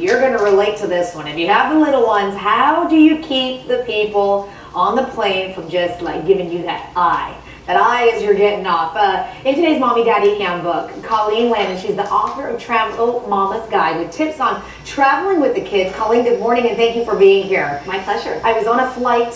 you're going to relate to this one. If you have the little ones, how do you keep the people on the plane from just like giving you that eye? That eye as you're getting off. In today's Mommy Daddy Handbook, Colleen Landon, she's the author of Travel Mama's Guide with tips on traveling with the kids. Colleen, good morning and thank you for being here. My pleasure. I was on a flight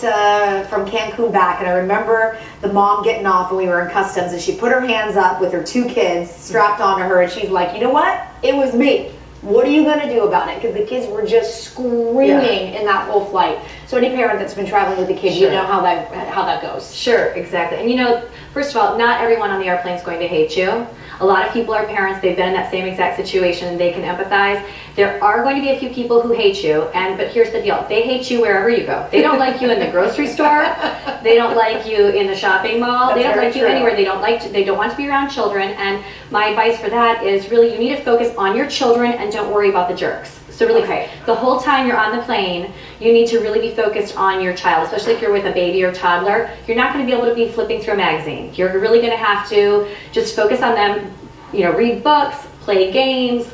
from Cancun back, and I remember the mom getting off and we were in customs, and she put her hands up with her 2 kids strapped onto her, and she's like, you know what? It was me. What are you going to do about it? Because the kids were just screaming in that whole flight. So any parent that's been traveling with the kids, you know how that goes. Sure, exactly. And you know, first of all, not everyone on the airplane is going to hate you. A lot of people are parents. They've been in that same exact situation. They can empathize. There are going to be a few people who hate you, but here's the deal. They hate you wherever you go. They don't like you in the grocery store. They don't like you in the shopping mall. That's they don't like you true. anywhere. They don't want to be around children. And my advice for that is really you need to focus on your children and don't worry about the jerks. So really, the whole time you're on the plane, you need to really be focused on your child, especially if you're with a baby or toddler. You're not going to be able to be flipping through a magazine. You're really going to have to just focus on them, you know, read books, play games,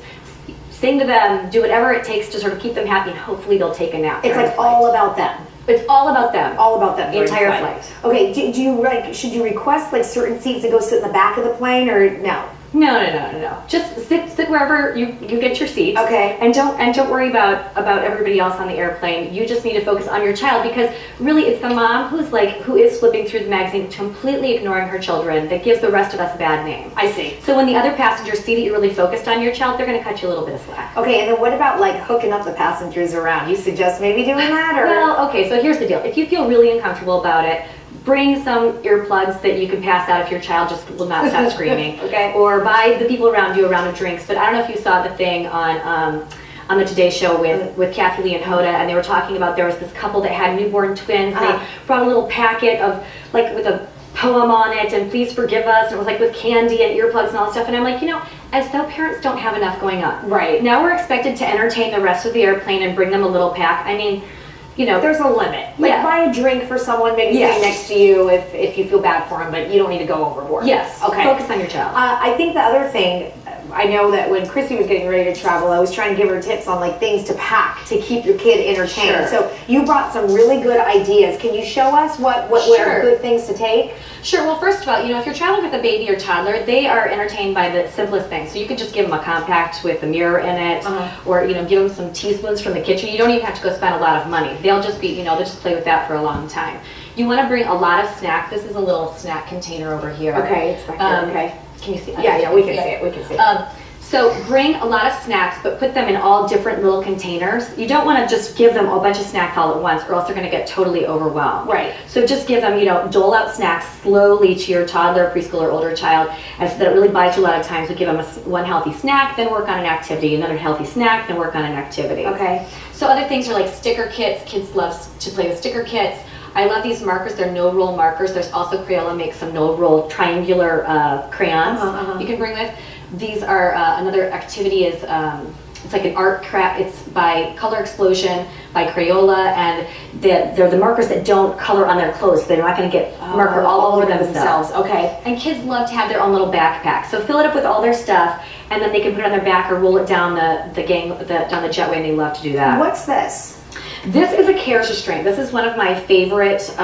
sing to them, do whatever it takes to sort of keep them happy, and hopefully they'll take a nap. It's like all about them. It's all about them. All about them. The entire flight. Okay, do you like, should you request like certain seats to go sit in the back of the plane, or no? No. Just sit wherever you get your seat. Okay. And don't worry about everybody else on the airplane. You just need to focus on your child, because really it's the mom who is flipping through the magazine, completely ignoring her children, that gives the rest of us a bad name. I see. So when the other passengers see that you're really focused on your child, they're going to cut you a little bit of slack. Okay, and then what about like hooking up the passengers around? You suggest maybe doing that, or? Well, okay, so here's the deal. If you feel really uncomfortable about it, bring some earplugs that you can pass out if your child just will not stop screaming. Okay. Or buy the people around you a round of drinks. But I don't know if you saw the thing on the Today Show with Kathy Lee and Hoda, and they were talking about there was this couple that had newborn twins, and they brought a little packet of, like, with a poem on it, and please forgive us, and it was like with candy and earplugs and all that stuff. And I'm like, you know, as though parents don't have enough going on. Right. Now we're expected to entertain the rest of the airplane and bring them a little pack. I mean, you know, there's a limit. Like buy a drink for someone maybe sitting next to you if you feel bad for them, but you don't need to go overboard. Yes. Okay. Focus on your child. I think the other thing, I know that when Chrissy was getting ready to travel, I was trying to give her tips on like things to pack to keep your kid entertained. Sure. So you brought some really good ideas. Can you show us what are good things to take? Sure. Well, first of all, you know, if you're traveling with a baby or toddler, they are entertained by the simplest things. So you could just give them a compact with a mirror in it, or, you know, give them some teaspoons from the kitchen. You don't even have to go spend a lot of money. They'll just be, you know, they'll just play with that for a long time. You want to bring a lot of snack. This is a little snack container over here. Okay, it's back here. Okay. Can you see? Yeah, we can see it. We can see it. So bring a lot of snacks, but put them in all different little containers. You don't want to just give them a bunch of snacks all at once, or else they're going to get totally overwhelmed. Right. So just give them, you know, dole out snacks slowly to your toddler, preschool, or older child, and so that it really buys you a lot of time. So give them one healthy snack, then work on an activity, another healthy snack, then work on an activity. Okay. So other things are like sticker kits. Kids love to play with sticker kits. I love these markers. They're no-roll markers. There's also Crayola makes some no-roll triangular crayons you can bring with. These are another activity is it's like an art craft. It's by Color Explosion by Crayola, and they're the markers that don't color on their clothes. They're not going to get marker all over themselves. Okay. And kids love to have their own little backpack. So fill it up with all their stuff, and then they can put it on their back or roll it down down the jetway, and they love to do that. What's this? This is a carriage restraint. This is one of my favorite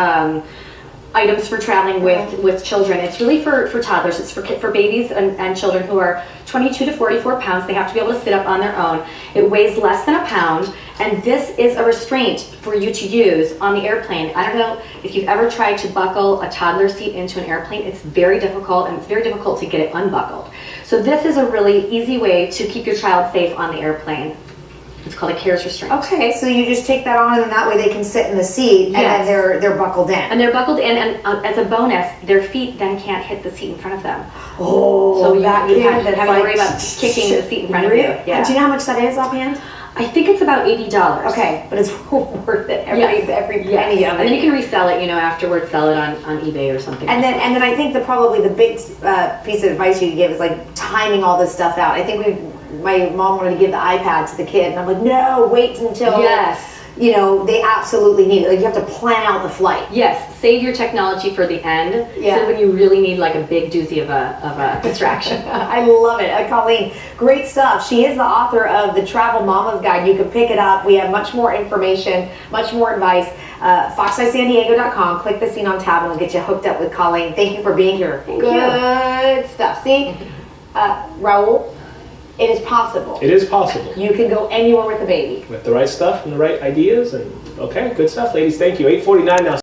items for traveling with children. It's really for toddlers. It's for babies and children who are 22 to 44 pounds. They have to be able to sit up on their own. It weighs less than a pound, and this is a restraint for you to use on the airplane. I don't know if you've ever tried to buckle a toddler seat into an airplane. It's very difficult, and it's very difficult to get it unbuckled. So this is a really easy way to keep your child safe on the airplane. It's called a carriage restraint. Okay, so you just take that on, and then that way they can sit in the seat, and then they're buckled in. And they're buckled in, and as a bonus, their feet then can't hit the seat in front of them. Oh, so you have to worry about kicking the seat in front of you. Yeah. Do you know how much that is offhand? I think it's about $80. Okay, but it's worth it. Every penny of it. And then you can resell it, you know, afterwards, sell it on eBay or something. And then I think probably the big piece of advice you could give is like timing all this stuff out. I think my mom wanted to give the iPad to the kid, and I'm like, no, wait until you know, they absolutely need it. Like, you have to plan out the flight. Yes, save your technology for the end. Yeah. So when you really need like a big doozy of a distraction. I love it. Colleen, great stuff. She is the author of the Travel Mama's Guide. You can pick it up. We have much more information, much more advice. Fox5sandiego.com. Click the Scene on tab and we'll get you hooked up with Colleen. Thank you for being here. Good stuff. See, Raul, it is possible. It is possible. You can go anywhere with a baby. With the right stuff and the right ideas. And okay, good stuff, ladies. Thank you. 8:49 now.